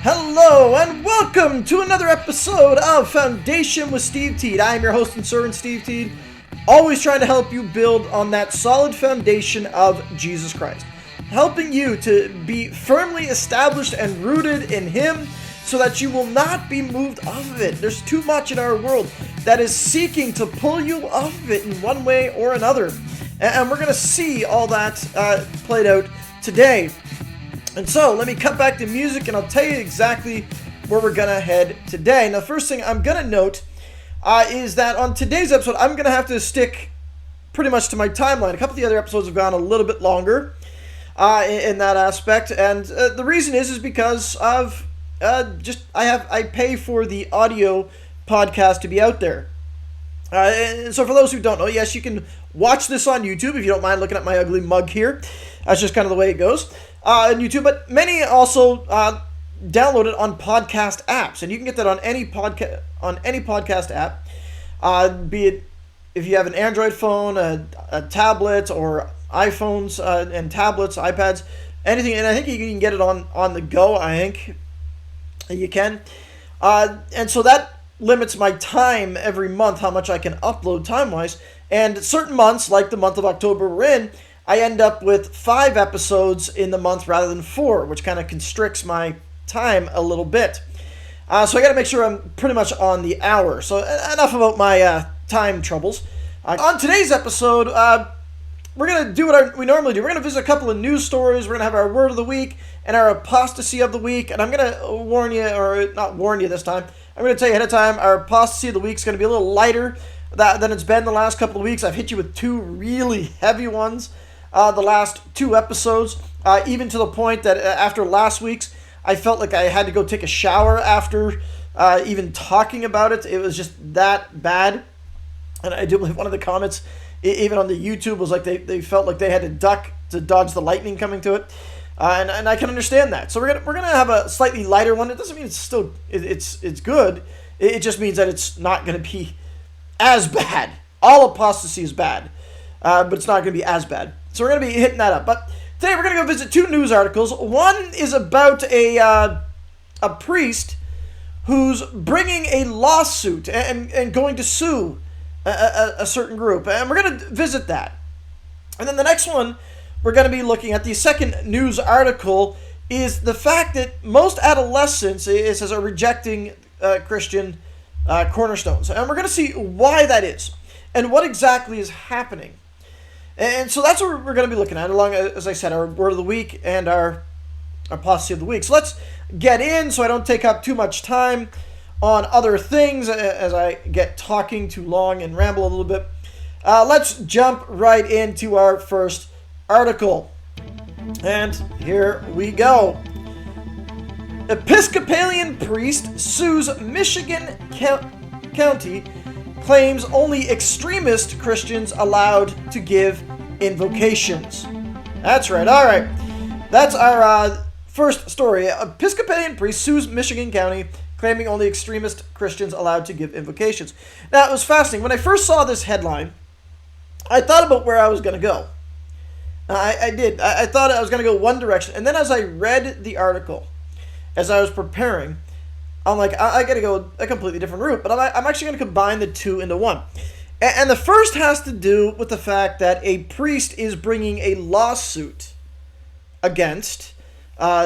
Hello and welcome to another episode of Foundation with Steve Teed. I am your host and servant, Steve Teed, always trying to help you build on that solid foundation of Jesus Christ, helping you to be firmly established and rooted in Him so that you will not be moved off of it. There's too much in our world that is seeking to pull you off of it in one way or another, and we're going to see all that played out today. And so, let me cut back the music and I'll tell you exactly where we're going to head today. Now, the first thing I'm going to note is that on today's episode, I'm going to have to stick pretty much to my timeline. A couple of the other episodes have gone a little bit longer in that aspect. And the reason is because of I pay for the audio podcast to be out there. And so for those who don't know, yes, you can watch this on YouTube if you don't mind looking at my ugly mug here. That's just kind of the way it goes on YouTube. But many also download it on podcast apps, and you can get that on any podcast app. Be it if you have an Android phone, a tablet, or iPhones and tablets, iPads, anything. And I think you can get it on the go. I think you can, and so that limits my time every month, how much I can upload time-wise. And certain months, like the month of October we're in, I end up with 5 episodes in the month rather than 4, which kind of constricts my time a little bit. So I got to make sure I'm pretty much on the hour. So enough about my time troubles. On today's episode, we're going to do what we normally do. We're going to visit a couple of news stories. We're going to have our word of the week and our apostasy of the week. And I'm going to warn you, or not warn you this time, I'm going to tell you ahead of time, our apostasy of the week is going to be a little lighter than it's been the last couple of weeks. I've hit you with 2 really heavy ones the last 2 episodes, even to the point that after last week's, I felt like I had to go take a shower after even talking about it. It was just that bad. And I do believe one of the comments, even on the YouTube, was like they felt like they had to duck to dodge the lightning coming to it. And I can understand that. So we're gonna have a slightly lighter one. It doesn't mean it's still it's good. It just means that it's not gonna be as bad. All apostasy is bad, but it's not gonna be as bad. So we're gonna be hitting that up. But today we're gonna go visit 2 news articles. One is about a priest who's bringing a lawsuit and going to sue a certain group, and we're gonna visit that. And then the next one we're going to be looking at, the second news article, is the fact that most adolescents, it says, are rejecting Christian cornerstones. And we're going to see why that is and what exactly is happening. And so that's what we're going to be looking at, along, as I said, our word of the week and our apostasy of the week. So let's get in so I don't take up too much time on other things as I get talking too long and ramble a little bit. Let's jump right into our first article. And here we go. Episcopalian priest sues Michigan County, claims only extremist Christians allowed to give invocations. That's right. All right. That's our first story. Episcopalian priest sues Michigan County, claiming only extremist Christians allowed to give invocations. Now, it was fascinating. When I first saw this headline, I thought about where I was going to go. I did. I thought I was going to go one direction. And then as I read the article, as I was preparing, I'm like, I got to go a completely different route. But I'm actually going to combine the 2 into one. And the first has to do with the fact that a priest is bringing a lawsuit against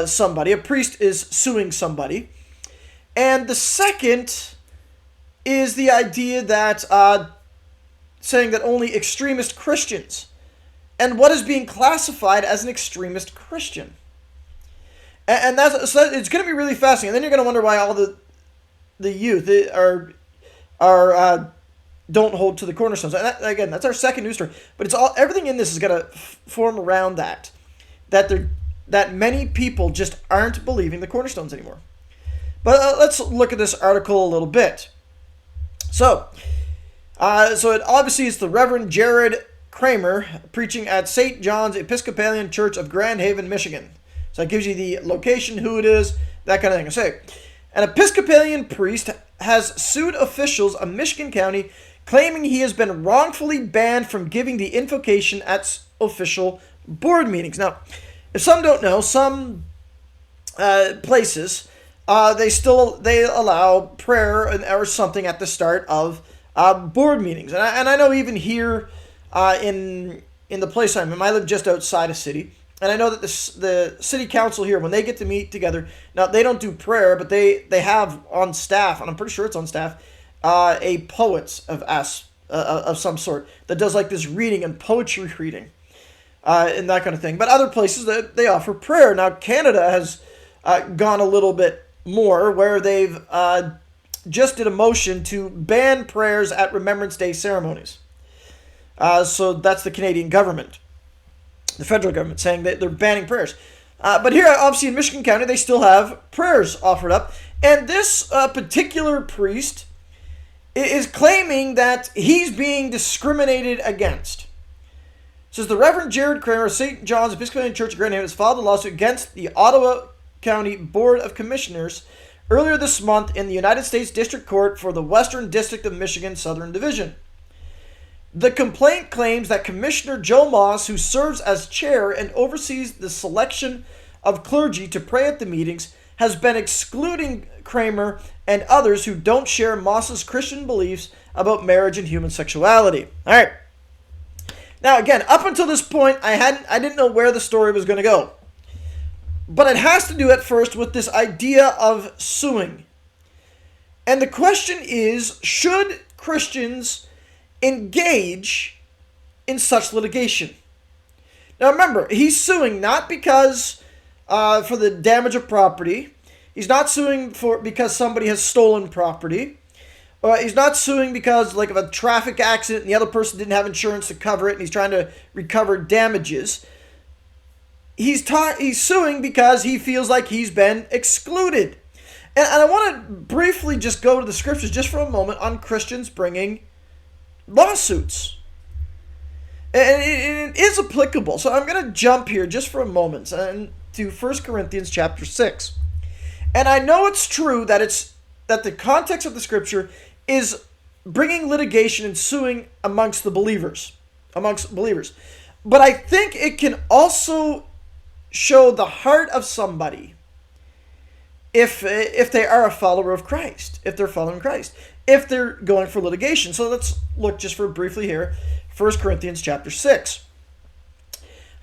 somebody. A priest is suing somebody. And the second is the idea that saying that only extremist Christians, and what is being classified as an extremist Christian. And so it's going to be really fascinating. And then you're going to wonder why all the youth are don't hold to the cornerstones. And again, that's our second news story. But it's everything in this is going to form around that many people just aren't believing the cornerstones anymore. But let's look at this article a little bit. So it obviously is the Reverend Jared Kramer preaching at St. John's Episcopalian Church of Grand Haven, Michigan. So it gives you the location, who it is, that kind of thing. I say, an Episcopalian priest has sued officials of Michigan County, claiming he has been wrongfully banned from giving the invocation at official board meetings. Now, if some don't know, some places they allow prayer or something at the start of board meetings. And I know even here in the place I'm in, I live just outside a city, and I know that the city council here, when they get to meet together, now they don't do prayer, but they have on staff, and I'm pretty sure it's on staff, a poet of some sort that does like this reading and poetry reading and that kind of thing. But other places they offer prayer. Now Canada has gone a little bit more, where they've just did a motion to ban prayers at Remembrance Day ceremonies. So that's the Canadian government, the federal government, saying that they're banning prayers. But here, obviously in Michigan County, they still have prayers offered up. And this particular priest is claiming that he's being discriminated against. It says the Reverend Jared Kramer of St. John's Episcopalian Church of Grand Haven has filed a lawsuit against the Ottawa County Board of Commissioners earlier this month in the United States District Court for the Western District of Michigan Southern Division. The complaint claims that Commissioner Joe Moss, who serves as chair and oversees the selection of clergy to pray at the meetings, has been excluding Kramer and others who don't share Moss's Christian beliefs about marriage and human sexuality. All right. Now, again, up until this point, I didn't know where the story was going to go. But it has to do at first with this idea of suing. And the question is, should Christians engage in such litigation? Now remember, he's suing not because for the damage of property. He's not suing because somebody has stolen property. He's not suing because of a traffic accident and the other person didn't have insurance to cover it and he's trying to recover damages. He's suing because he feels like he's been excluded. And I want to briefly just go to the scriptures just for a moment on Christians bringing lawsuits. And it is applicable. So I'm going to jump here just for a moment to 1 Corinthians chapter 6. And I know it's true that the context of the scripture is bringing litigation and suing amongst believers. But I think it can also show the heart of somebody if they are a follower of Christ, if they're following Christ, if they're going for litigation. So let's look just for briefly here, 1 Corinthians chapter 6.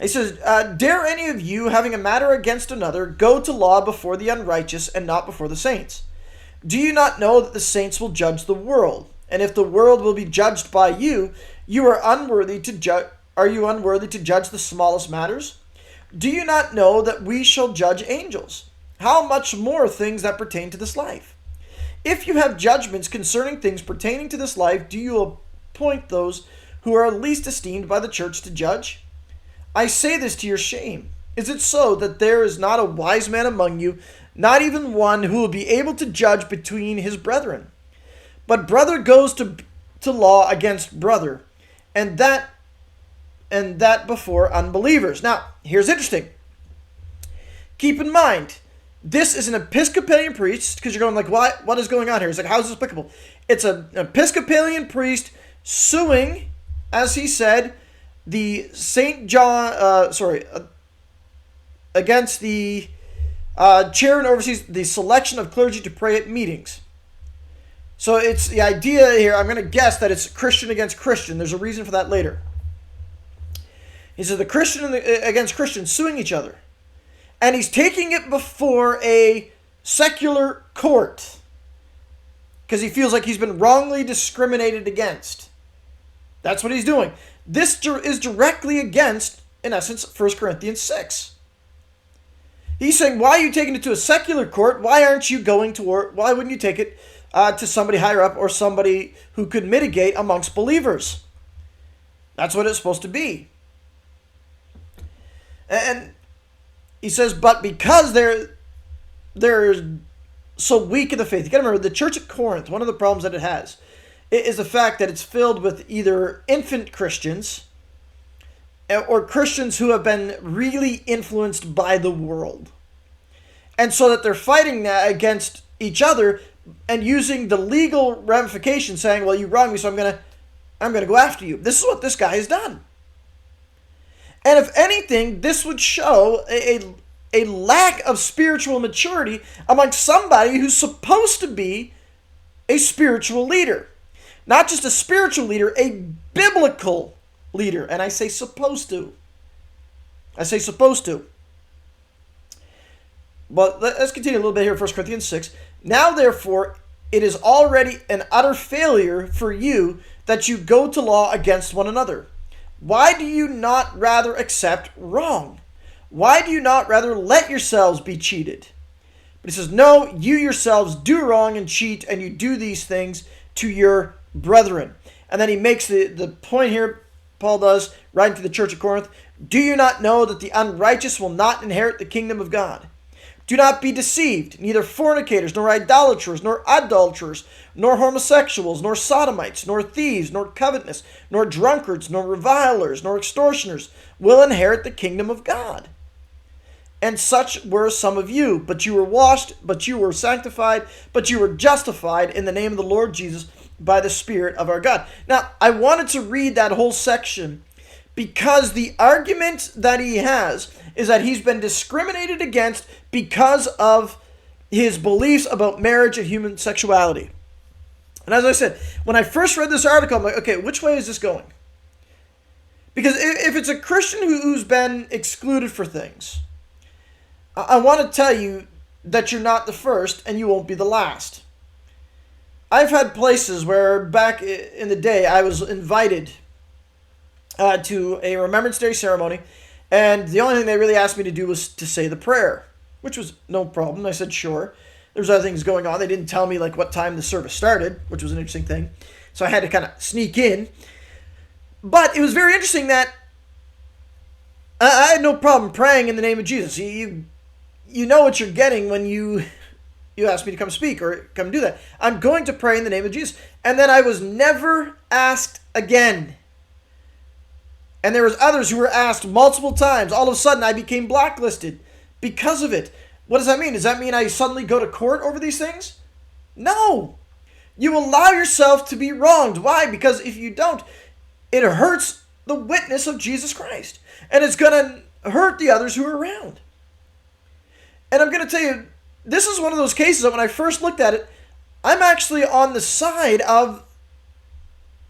He says, dare any of you, having a matter against another, go to law before the unrighteous and not before the saints? Do you not know that the saints will judge the world? And if the world will be judged by you, are you unworthy to judge the smallest matters? Do you not know that we shall judge angels? How much more things that pertain to this life? If you have judgments concerning things pertaining to this life, do you appoint those who are least esteemed by the church to judge? I say this to your shame. Is it so that there is not a wise man among you, not even one who will be able to judge between his brethren? But brother goes to law against brother, and that before unbelievers. Now, here's interesting. Keep in mind, this is an Episcopalian priest, because you're going what is going on here? It's how is this applicable? It's an Episcopalian priest suing, as he said, the St. John, against the chair and oversees the selection of clergy to pray at meetings. So it's the idea here, I'm going to guess that it's Christian against Christian. There's a reason for that later. He says the Christian against Christian suing each other. And he's taking it before a secular court because he feels like he's been wrongly discriminated against. That's what he's doing. This is directly against, in essence, 1 Corinthians 6. He's saying, why are you taking it to a secular court? Why wouldn't you take it to somebody higher up or somebody who could mitigate amongst believers? That's what it's supposed to be. And he says, but because they're so weak in the faith. You got to remember, the church at Corinth, one of the problems that it has is the fact that it's filled with either infant Christians or Christians who have been really influenced by the world. And so that they're fighting against each other and using the legal ramifications, saying, well, you wronged me, so I'm going to go after you. This is what this guy has done. And if anything, this would show a lack of spiritual maturity among somebody who's supposed to be a spiritual leader. Not just a spiritual leader, a biblical leader. And I say supposed to. I say supposed to. But let's continue a little bit here in 1 Corinthians 6. Now, therefore, it is already an utter failure for you that you go to law against one another. Why do you not rather accept wrong? Why do you not rather let yourselves be cheated? But he says, no, you yourselves do wrong and cheat, and you do these things to your brethren. And then he makes the point here, Paul does, writing to the church of Corinth, do you not know that the unrighteous will not inherit the kingdom of God? Do not be deceived, neither fornicators, nor idolaters, nor adulterers, nor homosexuals, nor sodomites, nor thieves, nor covetous, nor drunkards, nor revilers, nor extortioners will inherit the kingdom of God. And such were some of you, but you were washed, but you were sanctified, but you were justified in the name of the Lord Jesus by the Spirit of our God. Now, I wanted to read that whole section because the argument that he has is that he's been discriminated against because of his beliefs about marriage and human sexuality. And as I said, when I first read this article, I'm like, okay, which way is this going? Because if it's a Christian who's been excluded for things, I want to tell you that you're not the first and you won't be the last. I've had places where back in the day I was invited to a Remembrance Day ceremony, and the only thing they really asked me to do was to say the prayer, which was no problem. I said, sure. There was other things going on. They didn't tell me like what time the service started, which was an interesting thing. So I had to kind of sneak in. But it was very interesting that I had no problem praying in the name of Jesus. You know what you're getting when you ask me to come speak or come do that. I'm going to pray in the name of Jesus. And then I was never asked again. And there was others who were asked multiple times. All of a sudden, I became blacklisted because of it. What does that mean? Does that mean I suddenly go to court over these things? No. You allow yourself to be wronged. Why? Because if you don't, it hurts the witness of Jesus Christ. And it's going to hurt the others who are around. And I'm going to tell you, this is one of those cases that when I first looked at it, I'm actually on the side of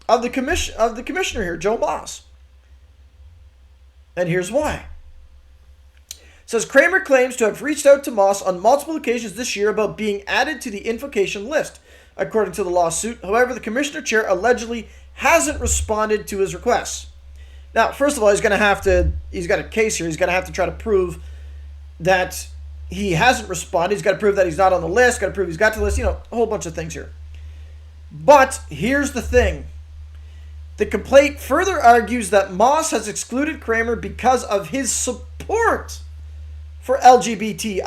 the commissioner here, Joe Moss. And here's why. It says, Kramer claims to have reached out to Moss on multiple occasions this year about being added to the invocation list, according to the lawsuit. However, the commissioner chair allegedly hasn't responded to his requests. Now, first of all, he's got a case here. He's going to have to try to prove that he hasn't responded. He's got to prove that he's not on the list. Got to prove he's got to the list. A whole bunch of things here. But here's the thing. The complaint further argues that Moss has excluded Kramer because of his support for LGBT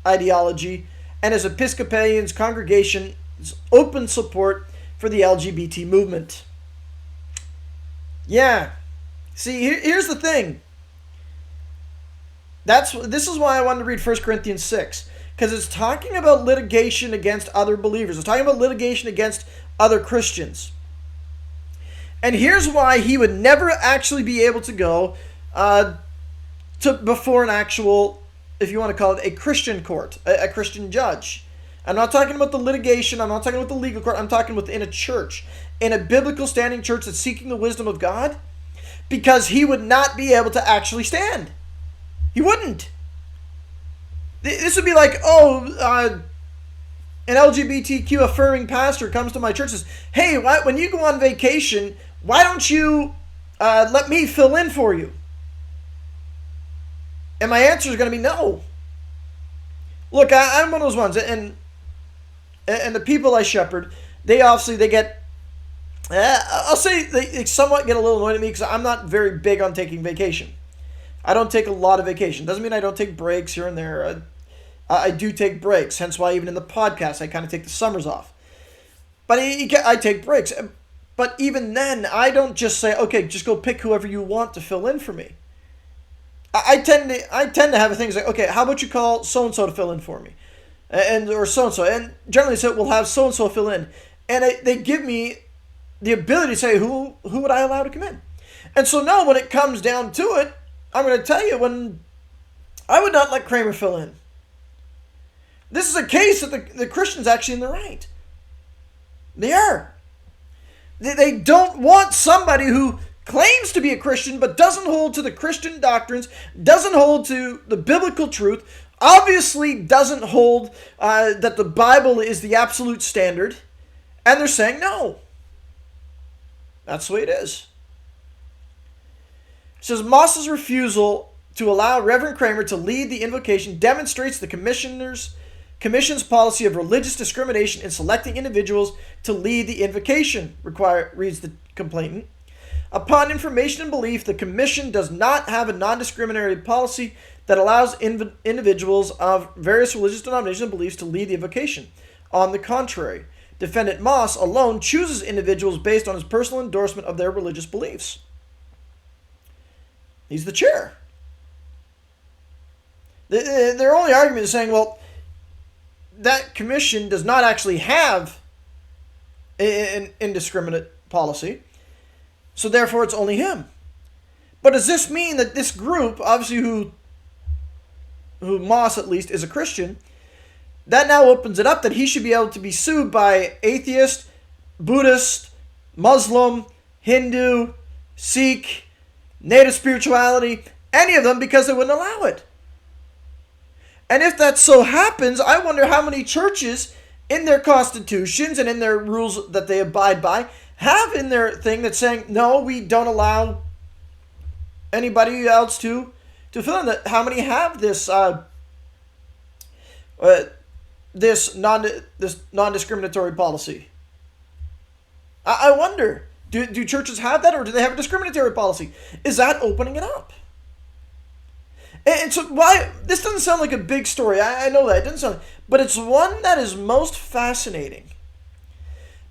ideology and his Episcopalian congregation's open support for the LGBT movement. Yeah. See, here's the thing. This is why I wanted to read 1 Corinthians 6. Because it's talking about litigation against other believers. It's talking about litigation against other Christians. And here's why he would never actually be able to go before an actual, if you want to call it, a Christian court, a Christian judge. I'm not talking about the litigation. I'm not talking about the legal court. I'm talking within a church, in a biblical standing church that's seeking the wisdom of God, because he would not be able to actually stand. He wouldn't. This would be like, an LGBTQ affirming pastor comes to my church and says, hey, when you go on vacation, why don't you let me fill in for you? And my answer is going to be no. Look, I'm one of those ones, and the people I shepherd, they get, I'll say they somewhat get a little annoyed at me because I'm not very big on taking vacation. I don't take a lot of vacation. Doesn't mean I don't take breaks here and there. I do take breaks, hence why even in the podcast I kind of take the summers off. But I take breaks. But even then, I don't just say, okay, just go pick whoever you want to fill in for me. I tend to have things like, okay, how about you call so-and-so to fill in for me? Or so-and-so. And generally so we'll have so-and-so fill in. And they give me the ability to say, who would I allow to come in? And so now when it comes down to it, I'm going to tell you, when I would not let Kramer fill in. This is a case that the Christian's actually in the right. They are. They don't want somebody who claims to be a Christian but doesn't hold to the Christian doctrines, doesn't hold to the biblical truth, obviously doesn't hold that the Bible is the absolute standard, and they're saying no. That's the way it is. It says, Moss's refusal to allow Reverend Kramer to lead the invocation demonstrates the Commission's policy of religious discrimination in selecting individuals to lead the invocation, reads the complainant. Upon information and belief, the Commission does not have a non-discriminatory policy that allows individuals of various religious denominations and beliefs to lead the invocation. On the contrary, Defendant Moss alone chooses individuals based on his personal endorsement of their religious beliefs. He's the chair. Their only argument is saying, well, that commission does not actually have an indiscriminate policy, so therefore it's only him. But does this mean that this group, obviously who Moss at least is a Christian, that now opens it up that he should be able to be sued by atheist, Buddhist, Muslim, Hindu, Sikh, Native spirituality, any of them, because they wouldn't allow it? And if that so happens, I wonder how many churches in their constitutions and in their rules that they abide by have in their thing that's saying, no, we don't allow anybody else to fill in that. How many have this this non-discriminatory policy? I wonder, do churches have that, or do they have a discriminatory policy? Is that opening it up? And so why, this doesn't sound like a big story, I know that, it doesn't sound, but it's one that is most fascinating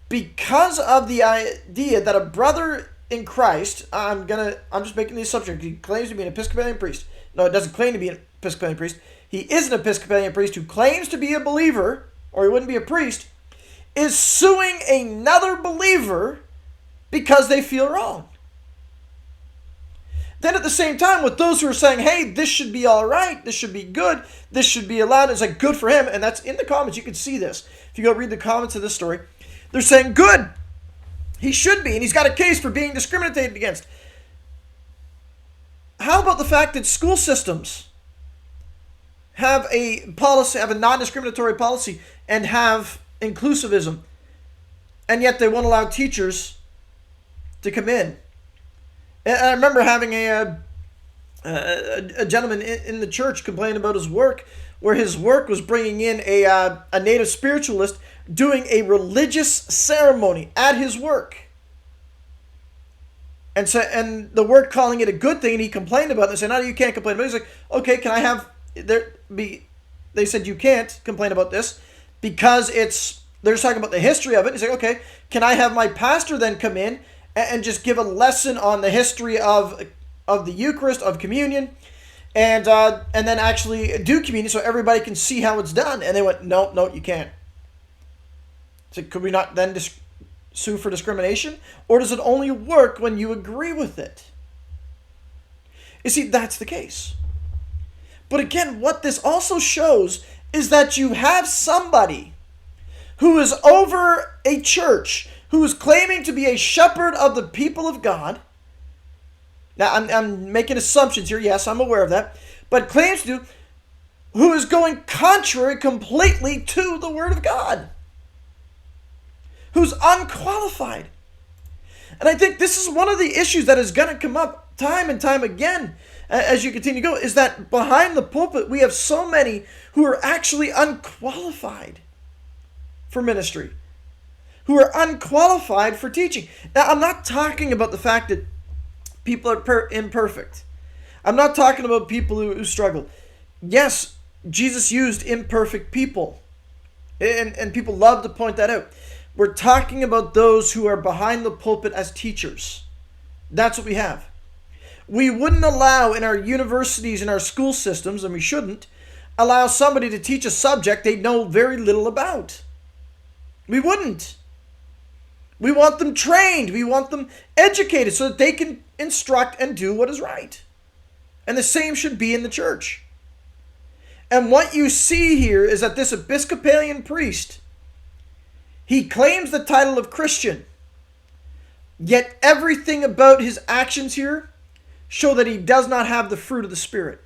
because of the idea that a brother in Christ, I'm just making the assumption, he claims to be an Episcopalian priest. No, it doesn't claim to be an Episcopalian priest. He is an Episcopalian priest who claims to be a believer, or he wouldn't be a priest, is suing another believer because they feel wrong. Then at the same time, with those who are saying, hey, this should be all right, this should be good, this should be allowed, it's like good for him, and that's in the comments, you can see this. If you go read the comments of this story, they're saying good, he should be, and he's got a case for being discriminated against. How about the fact that school systems have a policy, have a non-discriminatory policy, and have inclusivism, and yet they won't allow teachers to come in? And I remember having a gentleman in the church complain about his work, where his work was bringing in a native spiritualist doing a religious ceremony at his work. And the work calling it a good thing, and he complained about it and said, no, you can't complain about it. He's like, okay, can I have they said you can't complain about this because they're just talking about the history of it. He's like, okay, can I have my pastor then come in and just give a lesson on the history of the Eucharist, of communion, and then actually do communion so everybody can see how it's done? And they went, no, you can't. So could we not then sue for discrimination? Or does it only work when you agree with it? You see, that's the case. But again, what this also shows is that you have somebody who is over a church, who is claiming to be a shepherd of the people of God. Now, I'm making assumptions here. Yes, I'm aware of that. But claims to, who is going contrary completely to the Word of God. Who's unqualified. And I think this is one of the issues that is going to come up time and time again as you continue to go, is that behind the pulpit we have so many who are actually unqualified for ministry, who are unqualified for teaching. Now, I'm not talking about the fact that people are imperfect. I'm not talking about people who struggle. Yes, Jesus used imperfect people, and people love to point that out. We're talking about those who are behind the pulpit as teachers. That's what we have. We wouldn't allow in our universities and our school systems, and we shouldn't, allow somebody to teach a subject they know very little about. We wouldn't. We want them trained. We want them educated so that they can instruct and do what is right. And the same should be in the church. And what you see here is that this Episcopalian priest, he claims the title of Christian, yet everything about his actions here show that he does not have the fruit of the Spirit.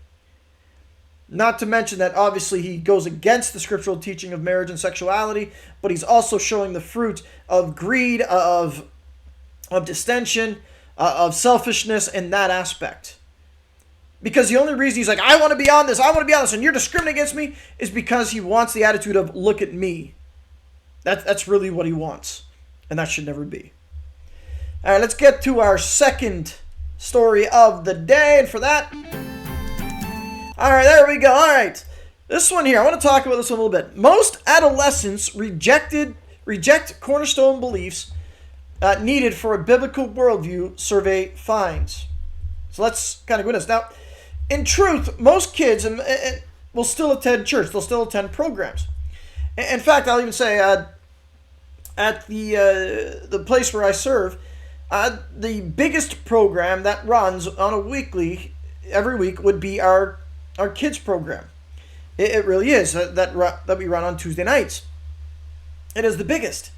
Not to mention that obviously he goes against the scriptural teaching of marriage and sexuality, but he's also showing the fruit of greed, of distension, of selfishness in that aspect. Because the only reason he's like, I want to be on this, and you're discriminating against me, is because he wants the attitude of, look at me. That's really what he wants. And that should never be. All right, let's get to our second story of the day. And for that, all right, there we go. All right, this one here, I want to talk about this one a little bit. Most adolescents reject cornerstone beliefs needed for a biblical worldview, survey finds. So let's kind of go into this. Now, in truth, most kids will still attend church. They'll still attend programs. In fact, I'll even say at the place where I serve, the biggest program that runs on a every week would be our kids program. It really is that we run on Tuesday nights. It is the biggest.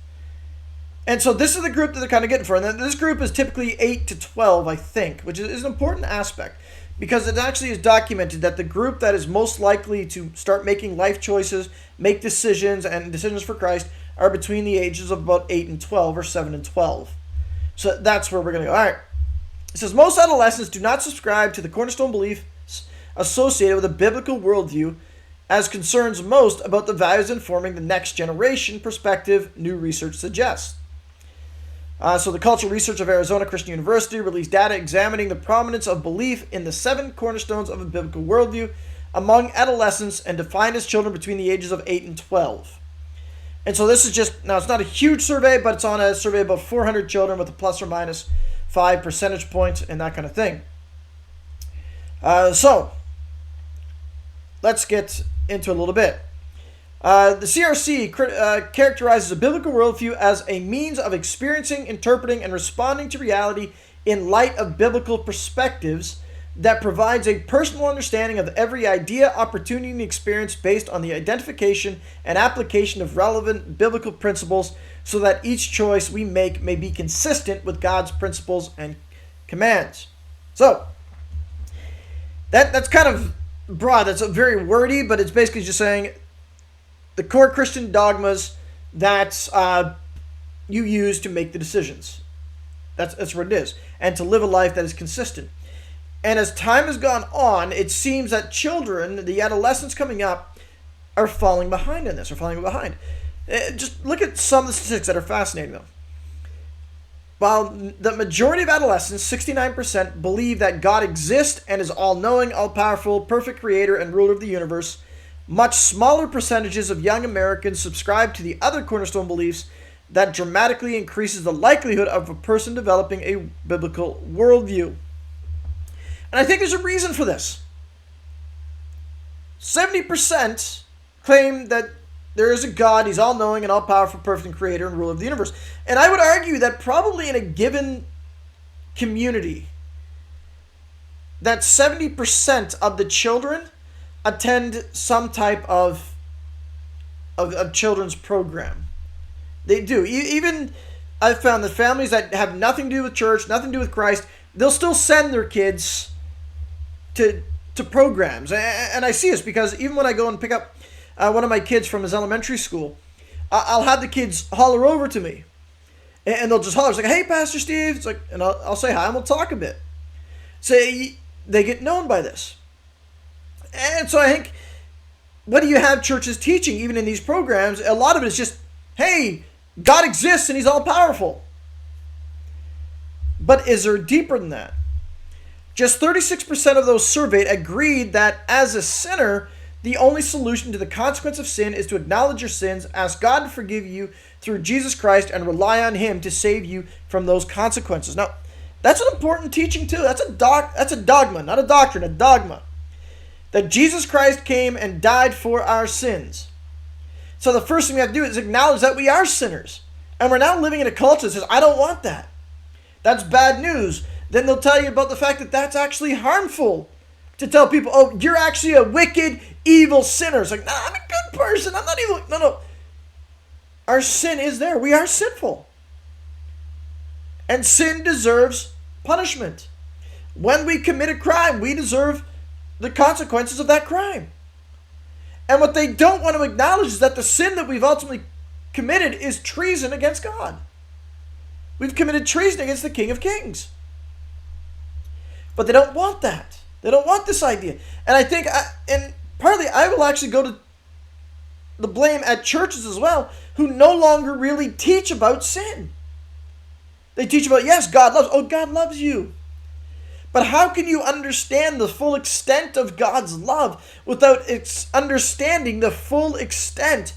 And so this is the group that they're kind of getting for. And this group is typically 8 to 12, I think, which is an important aspect because it actually is documented that the group that is most likely to start making life choices, make decisions, and decisions for Christ are between the ages of about 8 and 12 or 7 and 12. So that's where we're going to go. All right. It says, most adolescents do not subscribe to the cornerstone beliefs associated with a biblical worldview as concerns most about the values informing the next generation perspective, new research suggests. So the Cultural Research of Arizona Christian University released data examining the prominence of belief in the 7 cornerstones of a biblical worldview among adolescents and defined as children between the ages of 8 and 12. And so this is just, now it's not a huge survey, but it's on a survey of about 400 children with a plus or minus 5 percentage points and that kind of thing. So let's get into a little bit. The CRC characterizes a biblical worldview as a means of experiencing, interpreting, and responding to reality in light of biblical perspectives that provides a personal understanding of every idea, opportunity, and experience based on the identification and application of relevant biblical principles so that each choice we make may be consistent with God's principles and commands. So, that's kind of broad. That's very wordy, but it's basically just saying the core Christian dogmas that you use to make the decisions. That's what it is. And to live a life that is consistent. And as time has gone on, it seems that children, the adolescents coming up, are falling behind in this, Just look at some of the statistics that are fascinating, though. While the majority of adolescents, 69%, believe that God exists and is all-knowing, all-powerful, perfect creator, and ruler of the universe, much smaller percentages of young Americans subscribe to the other cornerstone beliefs that dramatically increases the likelihood of a person developing a biblical worldview. And I think there's a reason for this. 70% claim that there is a God, he's all-knowing and all-powerful, perfect and creator and ruler of the universe. And I would argue that probably in a given community, that 70% of the children attend some type of children's program. They do. Even I've found that families that have nothing to do with church, nothing to do with Christ, they'll still send their kids to programs. And I see this because even when I go and pick up one of my kids from his elementary school, I'll have the kids holler over to me. And they'll just holler. It's like, hey, Pastor Steve. It's like, and I'll say hi and we'll talk a bit. So they get known by this. And so I think, what do you have churches teaching, even in these programs? A lot of it is just, hey, God exists and he's all-powerful. But is there deeper than that? Just 36% of those surveyed agreed that as a sinner, the only solution to the consequence of sin is to acknowledge your sins, ask God to forgive you through Jesus Christ, and rely on him to save you from those consequences. Now, that's an important teaching too. That's a dogma, not a doctrine, a dogma. That Jesus Christ came and died for our sins. So the first thing we have to do is acknowledge that we are sinners. And we're now living in a culture that says, I don't want that. That's bad news. Then they'll tell you about the fact that that's actually harmful to tell people, oh, you're actually a wicked, evil sinner. It's like, nah, I'm a good person. I'm not evil. No. Our sin is there. We are sinful. And sin deserves punishment. When we commit a crime, we deserve the consequences of that crime. And what they don't want to acknowledge is that the sin that we've ultimately committed is treason against God. We've committed treason against the King of Kings. But they don't want that. They don't want this idea. And I think, and partly I will actually go to the blame at churches as well, who no longer really teach about sin. They teach about, yes, God loves. Oh, God loves you. But how can you understand the full extent of God's love without understanding the full extent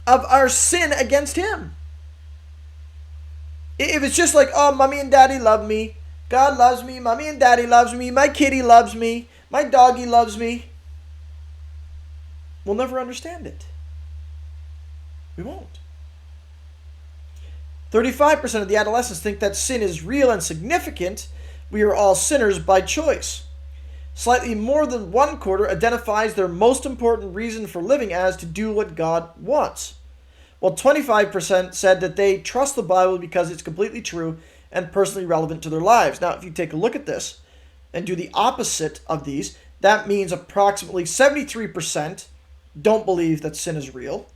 of our sin against Him? If it's just like, oh, mommy and daddy love me, God loves me, mommy and daddy loves me, my kitty loves me, my doggy loves me, we'll never understand it. We won't. 35% of the adolescents think that sin is real and significant. We are all sinners by choice. Slightly more than 1/4 identifies their most important reason for living as to do what God wants. While 25% said that they trust the Bible because it's completely true and personally relevant to their lives. Now, if you take a look at this and do the opposite of these, that means approximately 73% don't believe that sin is real.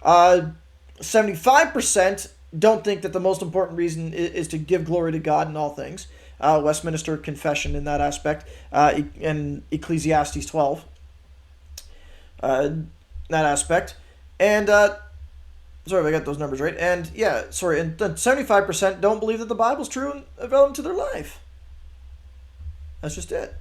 75% don't think that the most important reason is to give glory to God in all things. Westminster Confession in that aspect, and Ecclesiastes 12. That aspect. And, sorry if I got those numbers right. And, and 75% don't believe that the Bible's true and relevant to their life. That's just it.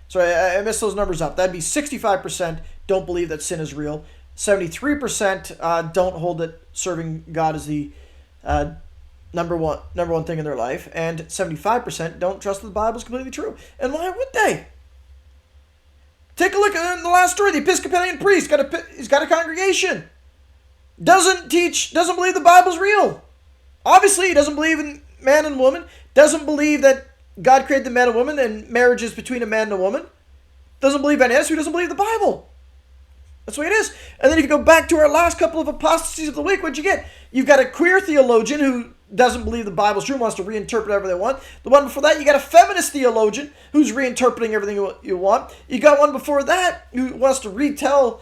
Sorry, I messed those numbers up. That'd be 65% don't believe that sin is real. 73% don't hold that serving God is the number one thing in their life, and 75% don't trust that the Bible is completely true. And why would they? Take a look at the last story. The Episcopalian priest he's got a congregation. Doesn't believe the Bible's real. Obviously, he doesn't believe in man and woman. Doesn't believe that God created the man and woman and marriage is between a man and a woman. Doesn't believe any of this. Who doesn't believe the Bible? That's the way it is. And then if you go back to our last couple of apostasies of the week, what'd you get? You've got a queer theologian who doesn't believe the Bible's true, wants to reinterpret whatever they want. The one before that, you got a feminist theologian who's reinterpreting everything you want. You got one before that who wants to retell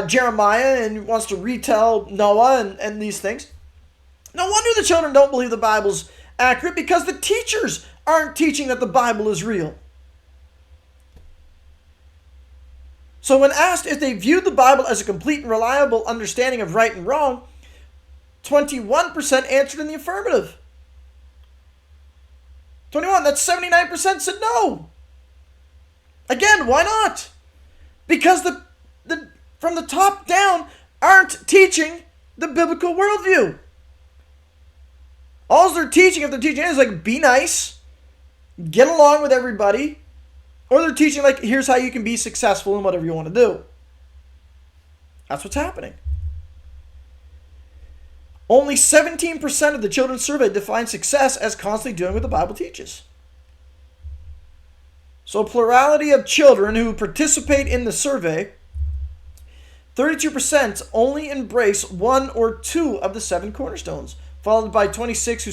Jeremiah and wants to retell Noah and these things. No wonder the children don't believe the Bible's accurate, because the teachers aren't teaching that the Bible is real. So when asked if they viewed the Bible as a complete and reliable understanding of right and wrong, 21% answered in the affirmative. 21, that's 79% said no. Again, why not? Because the from the top down aren't teaching the biblical worldview. All they're teaching, if they're teaching, is like, be nice, get along with everybody, or they're teaching like, here's how you can be successful in whatever you want to do. That's what's happening. Only 17% of the children surveyed define success as constantly doing what the Bible teaches. So a plurality of children who participate in the survey, 32% only embrace one or two of the 7 cornerstones, followed by 26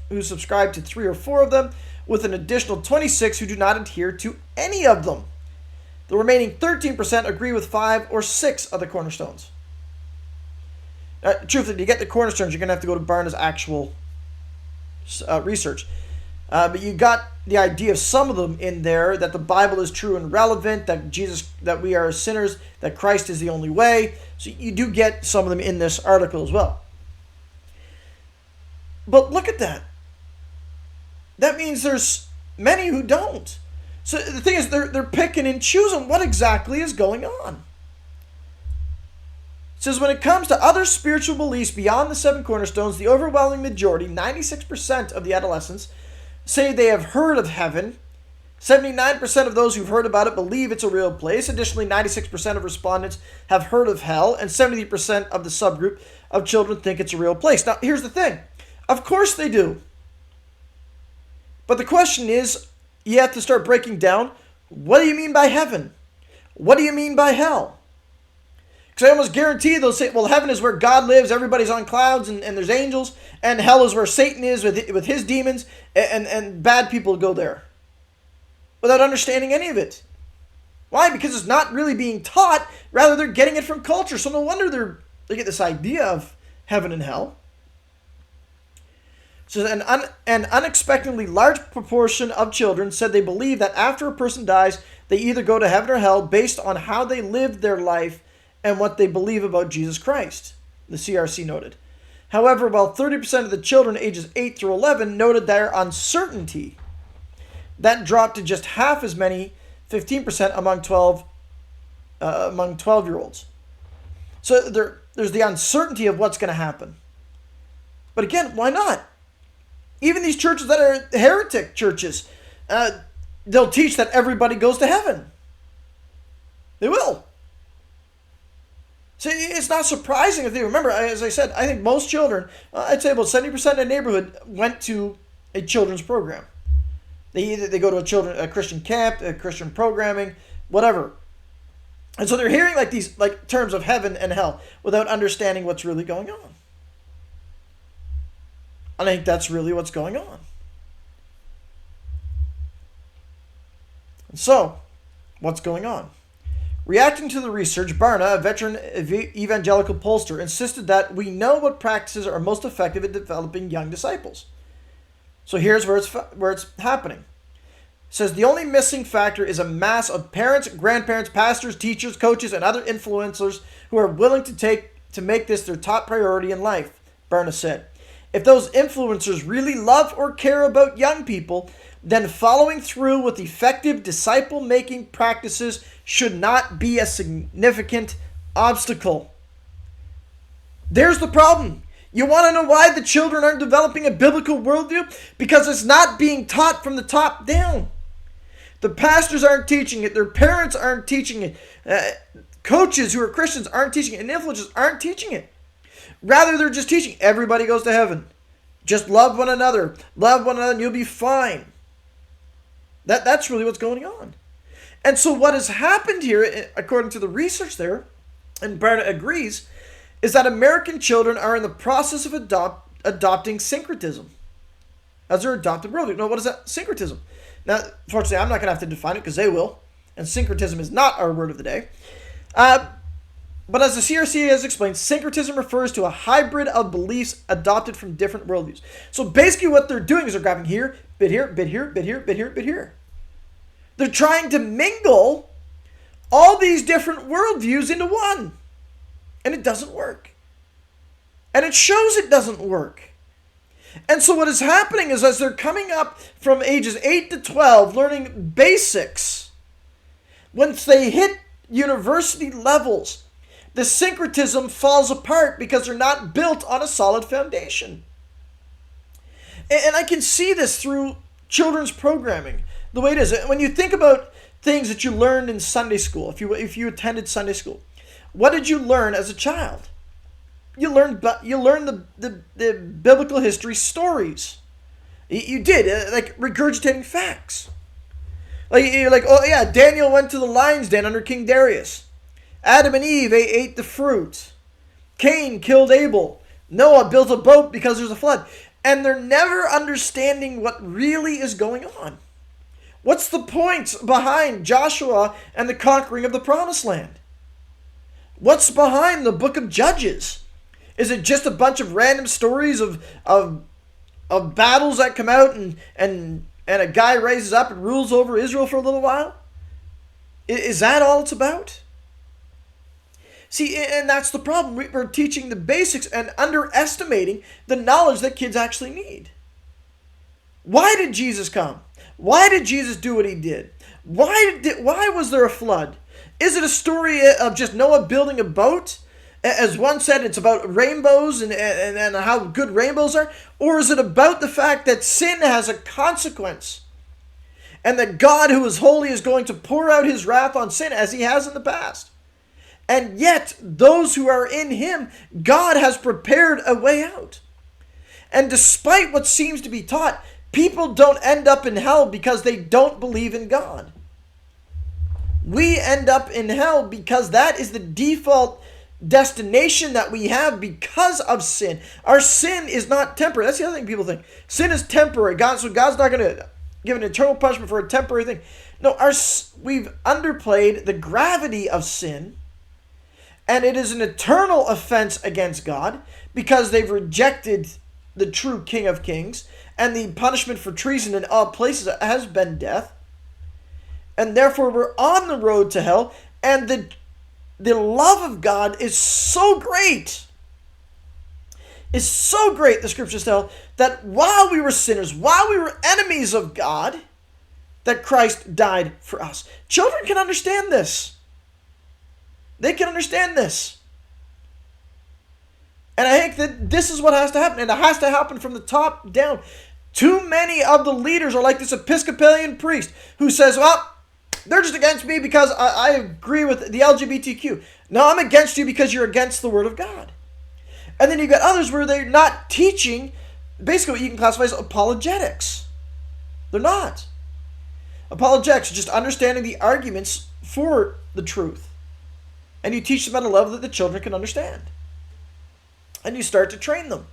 who subscribe to 3 or 4 of them, with an additional 26 who do not adhere to any of them. The remaining 13% agree with 5 or 6 of the cornerstones. Truthfully, to get the cornerstones, you're going to have to go to Barna's actual research. But you got the idea of some of them in there, that the Bible is true and relevant, that we are sinners, that Christ is the only way. So you do get some of them in this article as well. But look at that. That means there's many who don't. So the thing is, they're picking and choosing what exactly is going on. It says, when it comes to other spiritual beliefs beyond the 7 cornerstones, the overwhelming majority, 96% of the adolescents, say they have heard of heaven. 79% of those who've heard about it believe it's a real place. Additionally, 96% of respondents have heard of hell, and 70% of the subgroup of children think it's a real place. Now, here's the thing. Of course they do. But the question is, you have to start breaking down, What do you mean by heaven? What do you mean by hell? Because I almost guarantee they'll say, well, heaven is where God lives, everybody's on clouds, and there's angels, and hell is where Satan is with his demons, and bad people go there. Without understanding any of it. Why? Because it's not really being taught, rather they're getting it from culture. So no wonder they get this idea of heaven and hell. So an unexpectedly large proportion of children said they believe that after a person dies, they either go to heaven or hell based on how they lived their life and what they believe about Jesus Christ, the CRC noted. However, while 30% of the children ages 8 through 11 noted their uncertainty, that dropped to just half as many, 15% among 12-year-olds. So there's the uncertainty of what's going to happen. But again, why not? Even these churches that are heretic churches, they'll teach that everybody goes to heaven. They will. So it's not surprising if they remember, as I said, I think most children, I'd say about 70% of the neighborhood went to a children's program. They go to a Christian camp, a Christian programming, whatever. And so they're hearing these terms of heaven and hell without understanding what's really going on. And I think that's really what's going on. And so, what's going on? Reacting to the research, Barna, a veteran evangelical pollster, insisted that we know what practices are most effective at developing young disciples. So here's where it's happening. It says the only missing factor is a mass of parents, grandparents, pastors, teachers, coaches, and other influencers who are willing to make this their top priority in life, Barna said. If those influencers really love or care about young people, then following through with effective disciple-making practices should not be a significant obstacle. There's the problem. You want to know why the children aren't developing a biblical worldview? Because it's not being taught from the top down. The pastors aren't teaching it. Their parents aren't teaching it. Coaches who are Christians aren't teaching it. And influencers aren't teaching it. Rather, they're just teaching everybody goes to heaven. Just love one another. Love one another and you'll be fine. That's really what's going on. And so what has happened here, according to the research there, and Barna agrees, is that American children are in the process of adopting syncretism as their adopted worldview. Now, what is that? Syncretism. Now, fortunately, I'm not going to have to define it because they will. And syncretism is not our word of the day. But as the CRC has explained, syncretism refers to a hybrid of beliefs adopted from different worldviews. So basically what they're doing is they're grabbing here, bit here, bit here, bit here, bit here, bit here. They're trying to mingle all these different worldviews into one. And it doesn't work. And it shows it doesn't work. And so what is happening is as they're coming up from ages 8 to 12, learning basics, once they hit university levels, the syncretism falls apart because they're not built on a solid foundation. And I can see this through children's programming, the way it is. When you think about things that you learned in Sunday school, if you attended Sunday school, what did you learn as a child? You learned the biblical history stories. You did, like regurgitating facts. You're like, oh yeah, Daniel went to the lion's den under King Darius. Adam and Eve ate the fruit. Cain killed Abel. Noah built a boat because there's a flood. And they're never understanding what really is going on. What's the point behind Joshua and the conquering of the promised land? What's behind the book of Judges? Is it just a bunch of random stories of battles that come out and a guy raises up and rules over Israel for a little while? Is that all it's about? See, and that's the problem. We're teaching the basics and underestimating the knowledge that kids actually need. Why did Jesus come? Why did Jesus do what he did? Why was there a flood? Is it a story of just Noah building a boat? As one said, it's about rainbows and how good rainbows are? Or is it about the fact that sin has a consequence? And that God, who is holy, is going to pour out his wrath on sin as he has in the past? And yet, those who are in him, God has prepared a way out. And despite what seems to be taught, people don't end up in hell because they don't believe in God. we end up in hell because that is the default destination that we have because of sin. Our sin is not temporary. That's the other thing people think. Sin is temporary. So God's not going to give an eternal punishment for a temporary thing. No, we've underplayed the gravity of sin, and it is an eternal offense against God because they've rejected the true King of Kings, and the punishment for treason in all places has been death. And therefore we're on the road to hell, and the love of God is so great. Is so great, the scriptures tell, that while we were sinners, while we were enemies of God, that Christ died for us. Children can understand this. They can understand this. And I think that this is what has to happen. And it has to happen from the top down. Too many of the leaders are like this Episcopalian priest who says, well, they're just against me because I agree with the LGBTQ. No, I'm against you because you're against the Word of God. And then you got others where they're not teaching basically what you can classify as apologetics. They're not. Apologetics are just understanding the arguments for the truth. And you teach them at a level that the children can understand. And you start to train them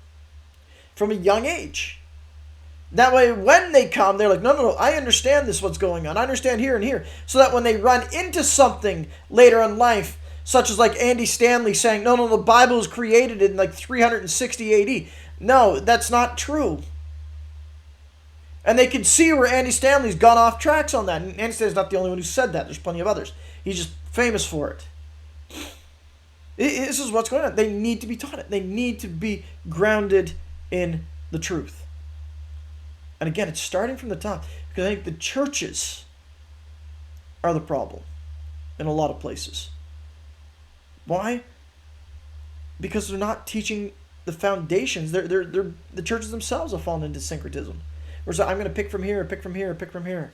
from a young age. That way, when they come, they're like, no, I understand this, what's going on. I understand here and here. So that when they run into something later in life, such as like Andy Stanley saying, no, the Bible was created in like 360 AD. No, that's not true. And they can see where Andy Stanley's gone off tracks on that. And Andy Stanley's not the only one who said that. There's plenty of others. He's just famous for it. This is what's going on. They need to be taught it. They need to be grounded in the truth. And again, it's starting from the top, because I think the churches are the problem in a lot of places. Why? Because they're not teaching the foundations. The churches themselves have fallen into syncretism. Where it's like, I'm going to pick from here, pick from here, pick from here.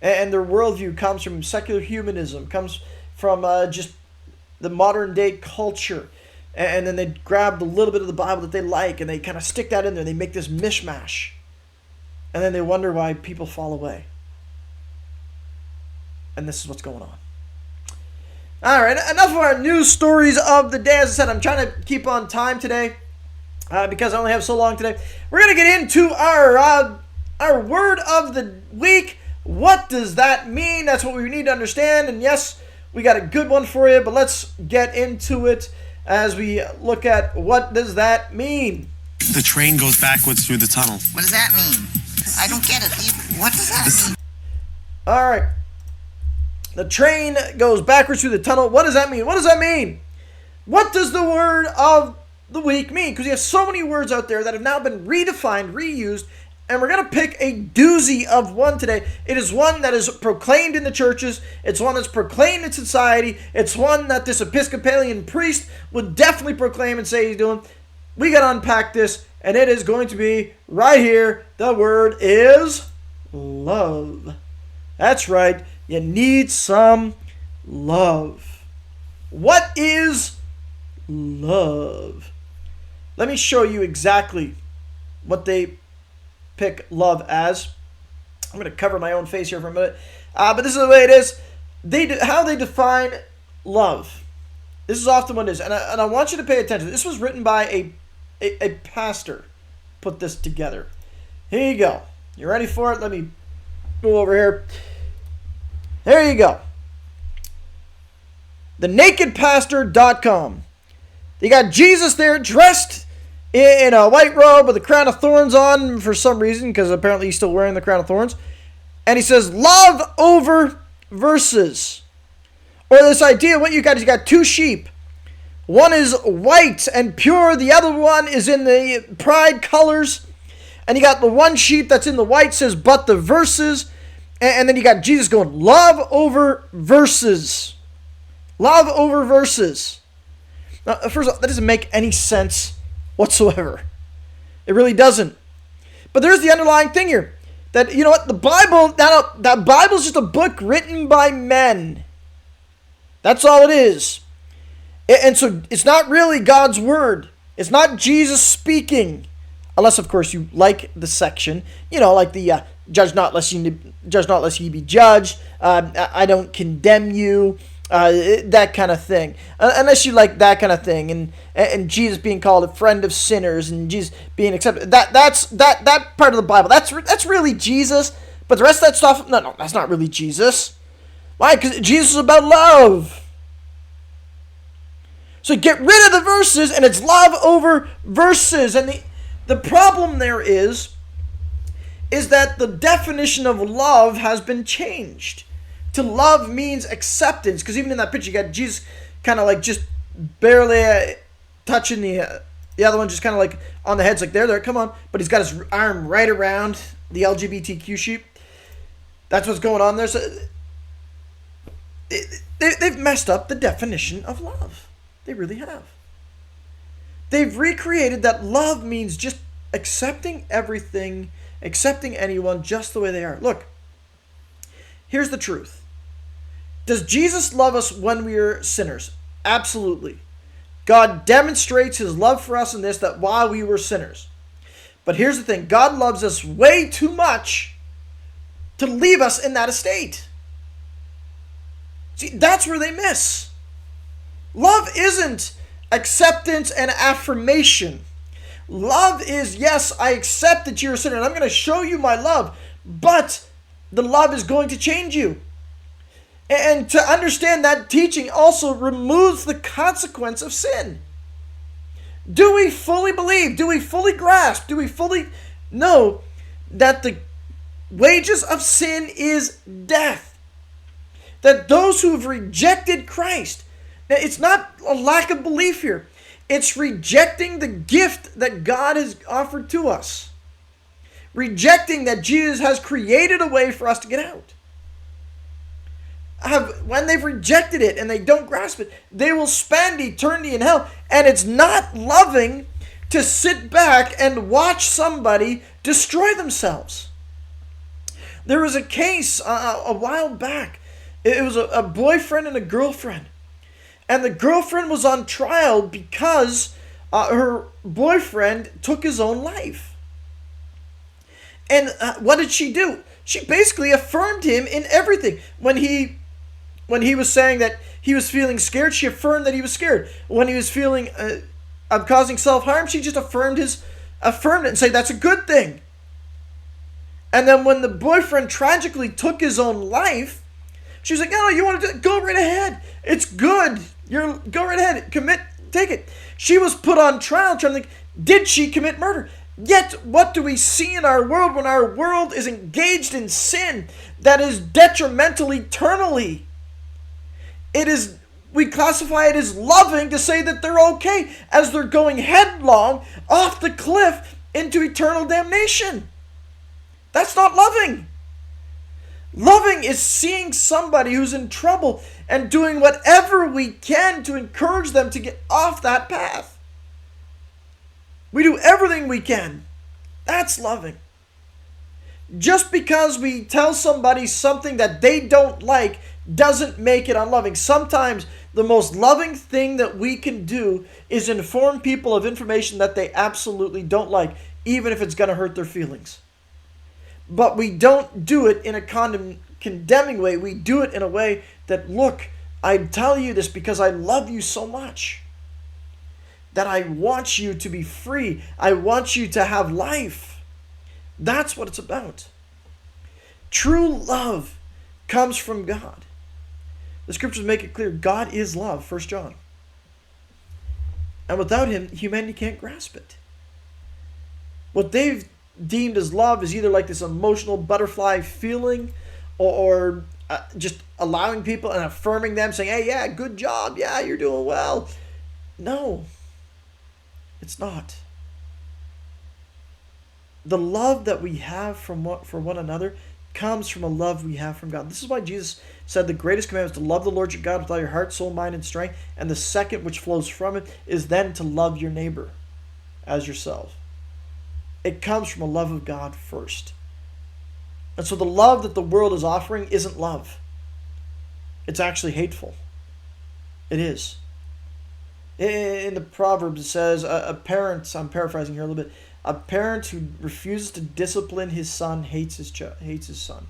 And their worldview comes from secular humanism, comes from just the modern day culture. And then they grab the little bit of the Bible that they like, and they kind of stick that in there. They make this mishmash. And then they wonder why people fall away. And this is what's going on. All right, enough of our news stories of the day. As I said, I'm trying to keep on time today because I only have so long today. We're going to get into our word of the week. What does that mean? That's what we need to understand. And yes, we got a good one for you, but let's get into it as we look at what does that mean. The train goes backwards through the tunnel. What does that mean? I don't get it. What does that mean? All right. The train goes backwards through the tunnel. What does that mean? What does that mean? What does the word of the week mean? Because you have so many words out there that have now been redefined, reused, and we're going to pick a doozy of one today. It is one that is proclaimed in the churches. It's one that's proclaimed in society. It's one that this Episcopalian priest would definitely proclaim and say he's doing. We got to unpack this, and it is going to be right here. The word is love. That's right. You need some love. What is love? Let me show you exactly what they pick love as. I'm going to cover my own face here for a minute. But this is the way it is. How they define love. This is often what it is. And I want you to pay attention. This was written by a pastor. Put this together. Here you go. You ready for it? Let me go over here. There you go. TheNakedPastor.com. You got Jesus there dressed in a white robe with a crown of thorns on for some reason, because apparently he's still wearing the crown of thorns. And he says, love over verses. Or this idea, what you got is you got two sheep. One is white and pure. The other one is in the pride colors. And you got the one sheep that's in the white says, but the verses. And then you got Jesus going, love over verses. Love over verses. Now, first of all, that doesn't make any sense whatsoever. It really doesn't. But there's the underlying thing here. That, you know what, the Bible, that Bible's just a book written by men. That's all it is. And so it's not really God's word. It's not Jesus speaking. Unless, of course, you like the section. You know, like the judge not lest ye be judged. I don't condemn you, that kind of thing. Unless you like that kind of thing, and Jesus being called a friend of sinners, and Jesus being accepted. That's part of the Bible. That's really Jesus. But the rest of that stuff, no, that's not really Jesus. Why? Because Jesus is about love. So get rid of the verses, and it's love over verses. And the problem there is that the definition of love has been changed. To love means acceptance. Because even in that picture, you got Jesus kind of like just barely touching the other one, just kind of like on the head. It's like, there, come on. But he's got his arm right around the LGBTQ sheep. That's what's going on there. So they've messed up the definition of love. They really have. They've recreated that love means just accepting everything, accepting anyone just the way they are. Look, here's the truth. Does Jesus love us when we are sinners? Absolutely. God demonstrates his love for us in this, that while we were sinners. But here's the thing. God loves us way too much to leave us in that estate. See, that's where they miss. Love isn't acceptance and affirmation. Love is, yes, I accept that you're a sinner, and I'm going to show you my love, but the love is going to change you. And to understand that teaching also removes the consequence of sin. Do we fully believe? Do we fully grasp? Do we fully know that the wages of sin is death? That those who have rejected Christ, now it's not a lack of belief here. It's rejecting the gift that God has offered to us. Rejecting that Jesus has created a way for us to get out. When they've rejected it and they don't grasp it, they will spend eternity in hell. And it's not loving to sit back and watch somebody destroy themselves. There was a case a while back. It was a boyfriend and a girlfriend. And the girlfriend was on trial because her boyfriend took his own life. And what did she do? She basically affirmed him in everything. When he was saying that he was feeling scared, she affirmed that he was scared. When he was feeling of causing self-harm, she just affirmed it and said that's a good thing. And then when the boyfriend tragically took his own life, she was like, no, you want to go right ahead. It's good. Go right ahead. Take it. She was put on trial trying to think, did she commit murder? Yet, what do we see in our world when our world is engaged in sin that is detrimental eternally? We classify it as loving to say that they're okay as they're going headlong off the cliff into eternal damnation. That's not loving. Loving is seeing somebody who's in trouble and doing whatever we can to encourage them to get off that path. We do everything we can. That's loving. Just because we tell somebody something that they don't like doesn't make it unloving. Sometimes the most loving thing that we can do is inform people of information that they absolutely don't like, even if it's going to hurt their feelings. But we don't do it in a condemning way. We do it in a way that, look, I tell you this because I love you so much. That I want you to be free. I want you to have life. That's what it's about. True love comes from God. The scriptures make it clear God is love, 1 John. And without him, humanity can't grasp it. What they've deemed as love is either like this emotional butterfly feeling or just allowing people and affirming them, saying, hey, yeah, good job. Yeah, you're doing well. No, it's not. The love that we have for one another comes from a love we have from God. This is why Jesus said the greatest commandment is to love the Lord your God with all your heart, soul, mind, and strength. And the second, which flows from it, is then to love your neighbor as yourself. It comes from a love of God first. And so the love that the world is offering isn't love. It's actually hateful. It is. In the Proverbs it says, a parent, I'm paraphrasing here a little bit, a parent who refuses to discipline his son hates his son.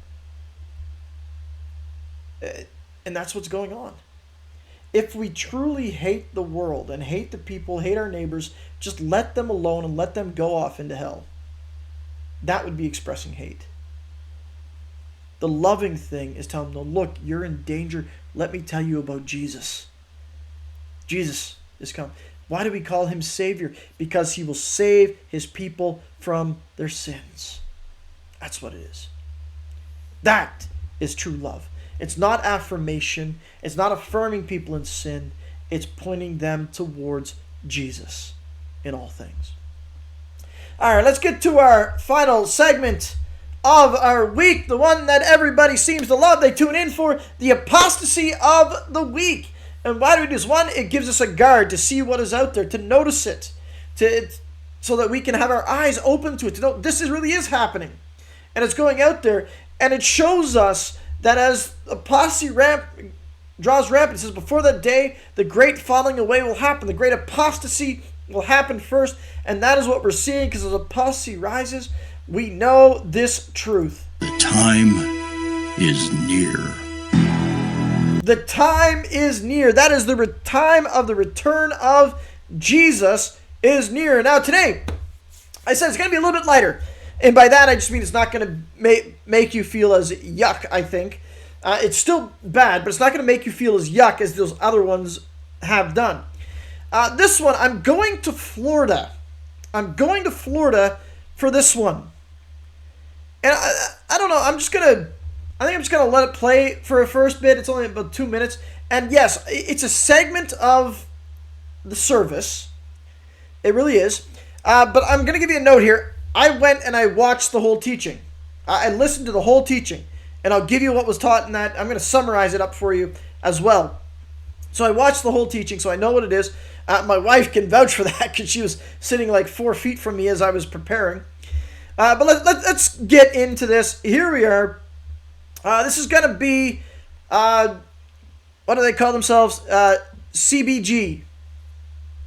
And that's what's going on. If we truly hate the world and hate the people, hate our neighbors, just let them alone and let them go off into hell. That would be expressing hate. The loving thing is telling them, no, look, you're in danger. Let me tell you about Jesus. Jesus is come. Why do we call him Savior? Because he will save his people from their sins. That's what it is. That is true love. It's not affirmation. It's not affirming people in sin. It's pointing them towards Jesus in all things. All right, let's get to our final segment of our week, the one that everybody seems to love. They tune in for the Apostasy of the Week. And why do we do this? One, it gives us a guard to see what is out there, to notice it, so that we can have our eyes open to it, to know this really is happening. And it's going out there, and it shows us that as apostasy draws rampant, it says, before that day, the great falling away will happen. The great apostasy will happen first, and that is what we're seeing, because as apostasy rises, we know this truth. The time is near. The time is near. That is the time of the return of Jesus is near. Now today, I said it's going to be a little bit lighter. And by that, I just mean it's not going to make you feel as yuck, I think. It's still bad, but it's not going to make you feel as yuck as those other ones have done. This one, I'm going to Florida. I'm going to Florida for this one. And I don't know, I think I'm just going to let it play for a first bit. It's only about 2 minutes. And yes, it's a segment of the service. It really is. But I'm going to give you a note here. I went and I watched the whole teaching. I listened to the whole teaching. And I'll give you what was taught in that. I'm going to summarize it up for you as well. So I watched the whole teaching, so I know what it is. My wife can vouch for that because she was sitting like 4 feet from me as I was preparing. But let's get into this. Here we are. This is going to be, what do they call themselves? CBG.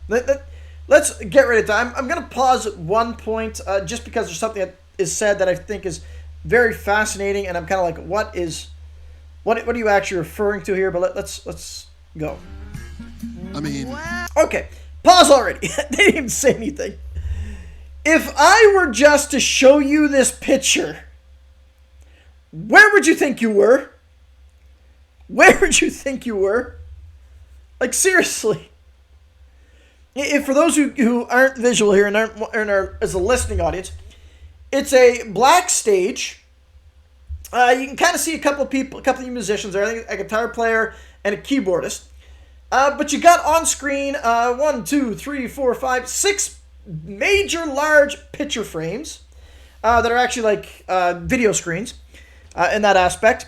Let's get ready to time. I'm going to pause at one point just because there's something that is said that I think is very fascinating, and I'm kind of like, what are you actually referring to here? But let's go. I mean, okay, pause already. They didn't even say anything. If I were just to show you this picture, where would you think you were? Where would you think you were? Like, seriously. If for those who aren't visual here and aren't as a listening audience, it's a black stage. You can kind of see a couple of people, a couple of musicians there. I think a guitar player and a keyboardist. But you got on screen 1, 2, 3, 4, 5, 6 major large picture frames that are actually like video screens in that aspect.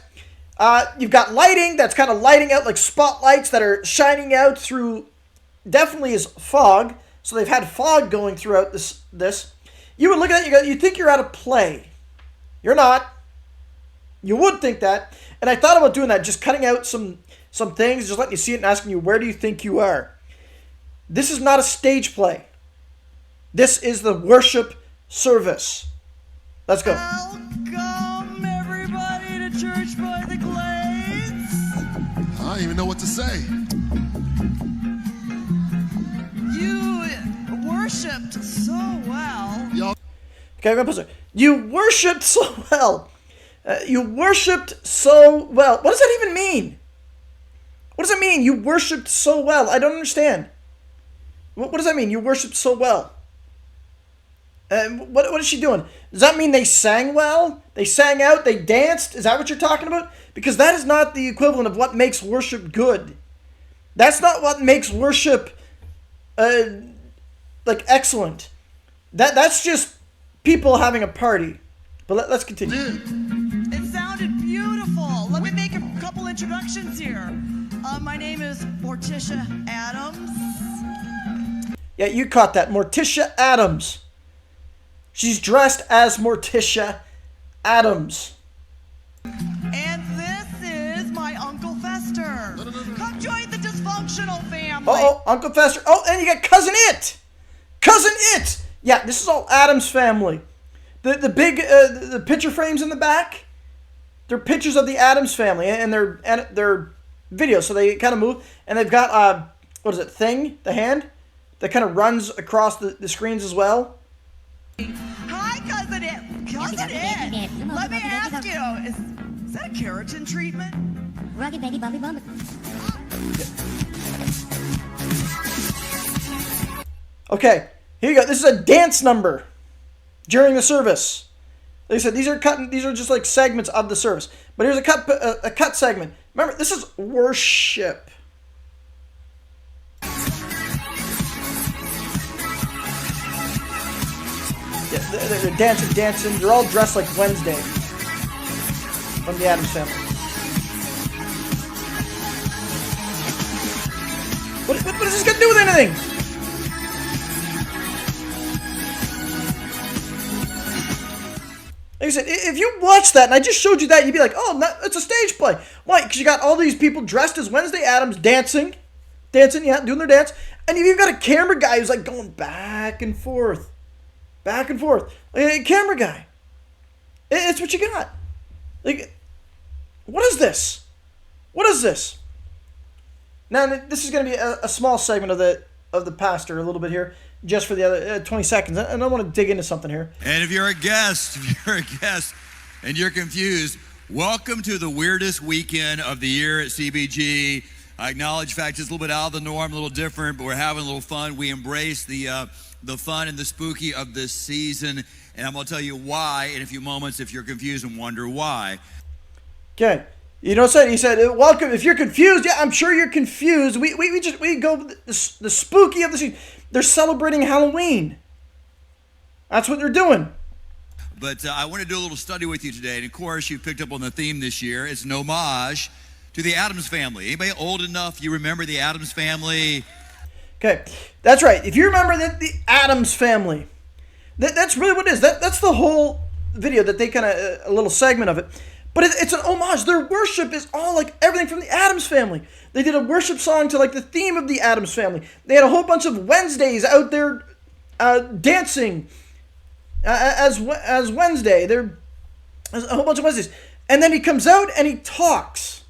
You've got lighting that's kind of lighting out like spotlights that are shining out through, definitely is fog. So they've had fog going throughout this. You would look at that, you'd think you're at a play. You're not. You would think that. And I thought about doing that, just cutting out some things, just letting you see it and asking you, where do you think you are? This is not a stage play. This is the worship service. Let's go. Welcome, everybody, to Church by the Glades. I don't even know what to say. You worshipped so well. Y'all. Okay, I'm going to pause there. You worshipped so well. You worshipped so well. What does that even mean? What does that mean? You worshipped so well. I don't understand. What does that mean? You worshipped so well. What is she doing? Does that mean they sang well? They sang out? They danced? Is that what you're talking about? Because that is not the equivalent of what makes worship good. That's not what makes worship like excellent. That's just people having a party. But let's continue. It sounded beautiful. Let me make a couple introductions here. My name is Morticia Adams. Yeah, you caught that. Morticia Adams. She's dressed as Morticia Adams. And this is my Uncle Fester. Come join the dysfunctional family. Oh, Uncle Fester. Oh, and you got Cousin It. Cousin It. Yeah, this is all Adams family. The big the picture frames in the back. they're pictures of the Addams family and their videos. So they kind of move, and they've got what is it? The hand that kind of runs across the screens as well. Hi, Cousin Ed. Cousin Ed, let me ask you, is that a keratin treatment? Rocket baby bumpy bump. Okay, here you go. This is a dance number during the service. Like I said, these are just like segments of the service. But here's a cut segment. Remember, this is worship. Yeah, they're dancing. They're all dressed like Wednesday from the Addams family. What does this got to do with anything? Like I said, if you watch that and I just showed you that, you'd be like, oh, it's a stage play. Why? Because you got all these people dressed as Wednesday Addams dancing, yeah, doing their dance. And you've even got a camera guy who's like going back and forth. Like a camera guy. It's what you got. Like, what is this? Now, this is going to be a small segment of the pastor, a little bit here, just for the other 20 seconds. And I want to dig into something here. And if you're a guest and you're confused, welcome to the weirdest weekend of the year at CBG. I acknowledge the fact it's a little bit out of the norm, a little different, but we're having a little fun. We embrace the fun and the spooky of this season, and I'm going to tell you why in a few moments if you're confused and wonder why. Okay. You know what he said? Welcome. If you're confused, yeah, I'm sure you're confused. We go the spooky of the season. They're celebrating Halloween. That's what they're doing. But I want to do a little study with you today, and of course, you've picked up on the theme this year. It's an homage to the Addams family. Anybody old enough, you remember the Addams family? Okay, that's right. If you remember the Addams family, that's really what it is. That's the whole video that they kind of, a little segment of it. But it's an homage. Their worship is all like everything from the Addams family. They did a worship song to like the theme of the Addams family. They had a whole bunch of Wednesdays out there dancing as Wednesday. There's a whole bunch of Wednesdays. And then he comes out and he talks.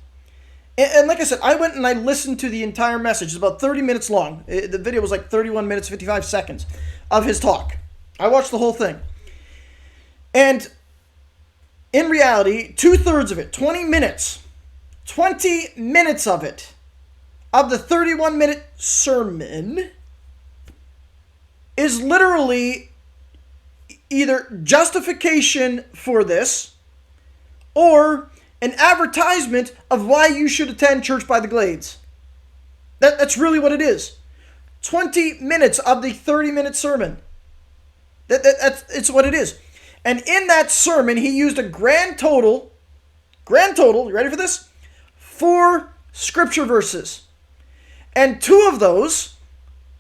And like I said, I went and I listened to the entire message. It's about 30 minutes long. The video was like 31 minutes, 55 seconds of his talk. I watched the whole thing. And in reality, 2/3 of it, 20 minutes of it, of the 31-minute sermon, is literally either justification for this or an advertisement of why you should attend Church by the Glades. That's really what it is. 20 minutes of the 30-minute sermon. It's what it is. And in that sermon, he used a grand total, you ready for this? 4 scripture verses. And 2 of those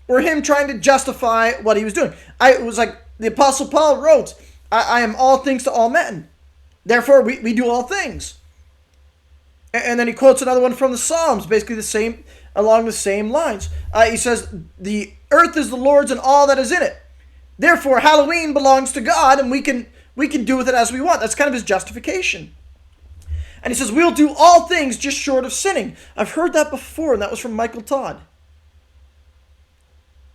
were him trying to justify what he was doing. It was like the Apostle Paul wrote, I am all things to all men. Therefore, we do all things. And then he quotes another one from the Psalms, basically along the same lines. He says, the earth is the Lord's and all that is in it. Therefore, Halloween belongs to God, and we can do with it as we want. That's kind of his justification. And he says, we'll do all things just short of sinning. I've heard that before, and that was from Michael Todd.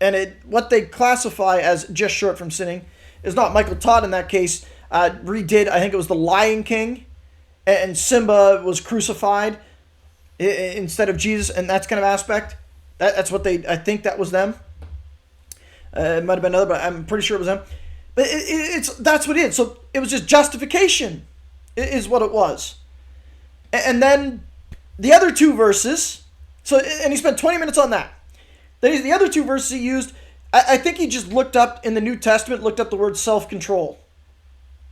And what they classify as just short from sinning is not Michael Todd in that case. Redid, I think it was The Lion King, and Simba was crucified instead of Jesus, and that's kind of aspect. That's what I think that was them. It might have been another, but I'm pretty sure it was them. But that's what it is. So it was just justification is what it was. And then the other 2 verses, and he spent 20 minutes on that. Then the other 2 verses he used, I think he just looked up in the New Testament, looked up the word self-control.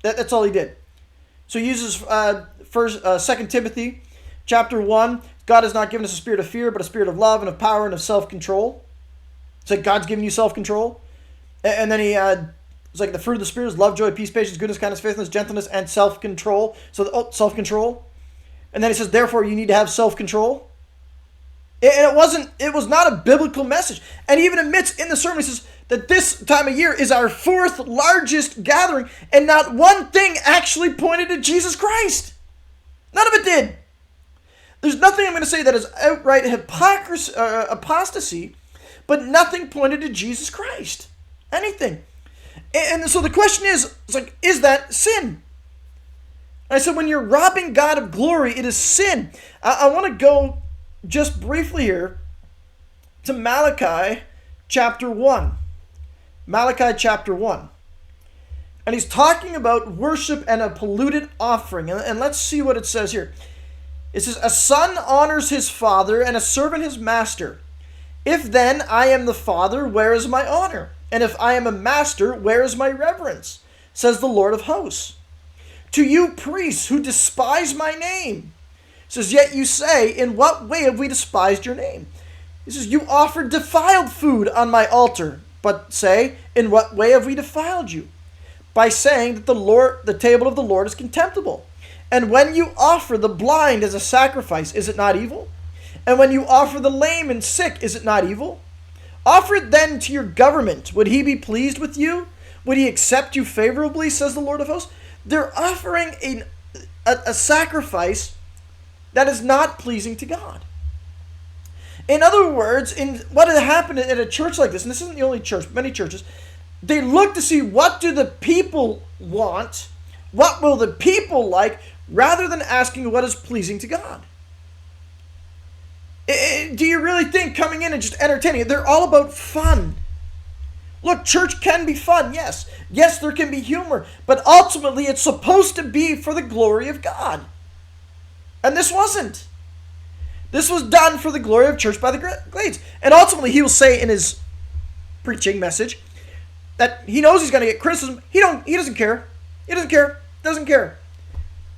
That's all he did. So he uses 2 Timothy chapter 1. God has not given us a spirit of fear, but a spirit of love and of power and of self-control. It's like God's giving you self-control. And then it's like the fruit of the Spirit is love, joy, peace, patience, goodness, kindness, faithfulness, gentleness, and self-control. So self-control. And then he says, therefore, you need to have self-control. And it was not a biblical message. And he even admits in the sermon, he says that this time of year is our 4th largest gathering, and not one thing actually pointed to Jesus Christ. None of it did. There's nothing I'm going to say that is outright hypocrisy, apostasy, but nothing pointed to Jesus Christ. Anything. And so the question is, is that sin? And I said, when you're robbing God of glory, it is sin. I want to go just briefly here to Malachi chapter 1. Malachi chapter 1. And he's talking about worship and a polluted offering. And let's see what it says here. It says, a son honors his father and a servant his master. If then I am the father, where is my honor? And if I am a master, where is my reverence? Says the Lord of hosts. To you priests who despise my name. It says, yet you say, in what way have we despised your name? He says, you offered defiled food on my altar. But say, in what way have we defiled you? By saying that the table of the Lord is contemptible. And when you offer the blind as a sacrifice, is it not evil? And when you offer the lame and sick, is it not evil? Offer it then to your government. Would he be pleased with you? Would he accept you favorably, says the Lord of hosts? They're offering a sacrifice that is not pleasing to God. In other words, in what had happened in a church like this, and this isn't the only church, many churches, they look to see what do the people want, what will the people like, rather than asking what is pleasing to God. Do you really think coming in and just entertaining? They're all about fun. Look, church can be fun, yes. Yes, there can be humor, but ultimately it's supposed to be for the glory of God. And this wasn't. This was done for the glory of church by the Glades. And ultimately he will say in his preaching message that he knows he's going to get criticism. He doesn't care. He doesn't care. Doesn't care.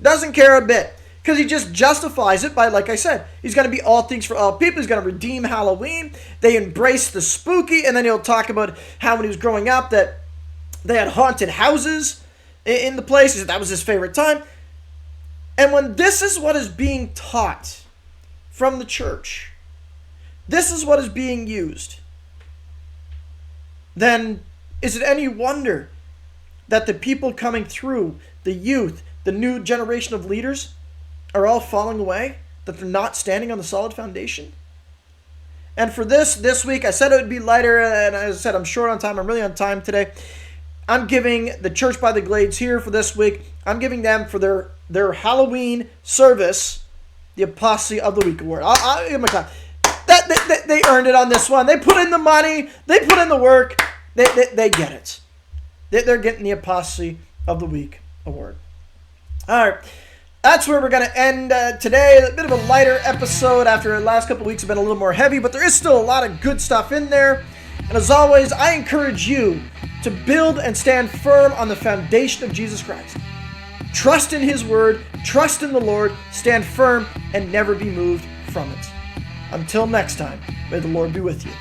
Doesn't care a bit. Because he just justifies it by, like I said, he's going to be all things for all people. He's going to redeem Halloween. They embrace the spooky. And then he'll talk about how when he was growing up that they had haunted houses in the place. He said that was his favorite time. And when this is what is being taught from the church, this is what is being used, then is it any wonder that the people coming through, the youth, the new generation of leaders, are all falling away? That they're not standing on the solid foundation? And for this week, I said it would be lighter, and as I said, I'm short on time. I'm really on time today. I'm giving the Church by the Glades here for this week, I'm giving them for their Halloween service, the Apostasy of the Week award. I'll give them a clap. They earned it on this one. They put in the money. They put in the work. They get it. They're getting the Apostasy of the Week award. All right. That's where we're going to end today. A bit of a lighter episode after the last couple of weeks have been a little more heavy, but there is still a lot of good stuff in there. And as always, I encourage you to build and stand firm on the foundation of Jesus Christ. Trust in his word, trust in the Lord, stand firm, and never be moved from it. Until next time, may the Lord be with you.